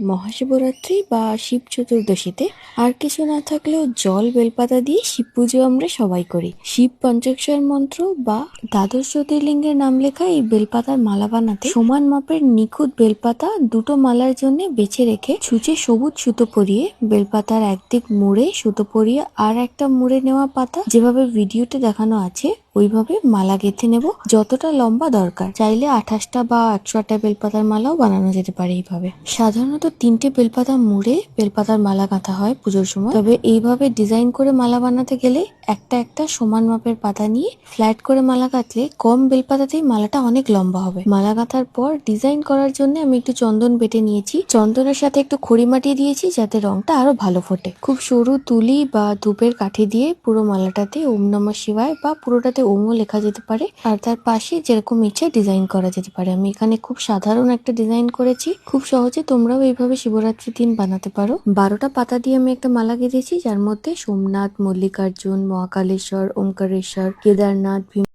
মহাশিবরাত্রি বা শিব চতুর্দশীতে আর কিছু না থাকলেও জল বেলপাতা দিয়ে শিব পুজো আমরা সবাই করি। শিব পঞ্চাক্ষর মন্ত্র বা দ্বাদশ জ্যোতির্লিঙ্গের নাম লেখা এই বেলপাতার মালা বানাতে সমান মাপের নিখুঁত বেলপাতা দুটো মালার জন্য বেছে রেখে ছুঁচে সবুজ সুতো পরিয়ে বেলপাতার একদিক মুড়ে সুতো পরিয়ে আর একটা মুড়ে নেওয়া পাতা যেভাবে ভিডিওতে দেখানো আছে ওইভাবে মালা গেঁথে নেব যতটা লম্বা দরকার। চাইলে 28টা বা 108টা বেলপাতার মালাও বানানো যেতে পারে এইভাবে। সাধারণত 3টে বেলপাতা মুড়ে বেলপাতার মালা গাঁথা হয় পুজোর সময়। তবে এইভাবে ডিজাইন করে মালা বানাতে গেলে একটা একটা সমান মাপের পাতা নিয়ে ফ্ল্যাট করে মালা গাঁথলে কম বেলপাতাতেই মালাটা অনেক লম্বা হবে। মালা গাঁথার পর ডিজাইন করার জন্য আমি একটু চন্দন বেটে নিয়েছি। চন্দনের সাথে একটু খড়ি মাটি দিয়েছি যাতে রংটা আরো ভালো ফোটে। খুব সরু তুলি বা ধূপের কাঠি দিয়ে পুরো মালাটাতে ওম নমঃ শিবায় বা পুরোটাতে ওমও লেখা যেতে পারে আর তার পাশে যেরকম ইচ্ছে ডিজাইন করা যেতে পারে। আমি এখানে খুব সাধারণ একটা ডিজাইন করেছি। খুব সহজে তোমরাও এইভাবে শিবরাত্রির দিন বানাতে পারো। 12টা পাতা দিয়ে আমি একটা মালা গেঁথেছি যার মধ্যে সোমনাথ, মল্লিকার্জুন, মহাকালেশ্বর, ওমকারেশ্বর, কেদারনাথ,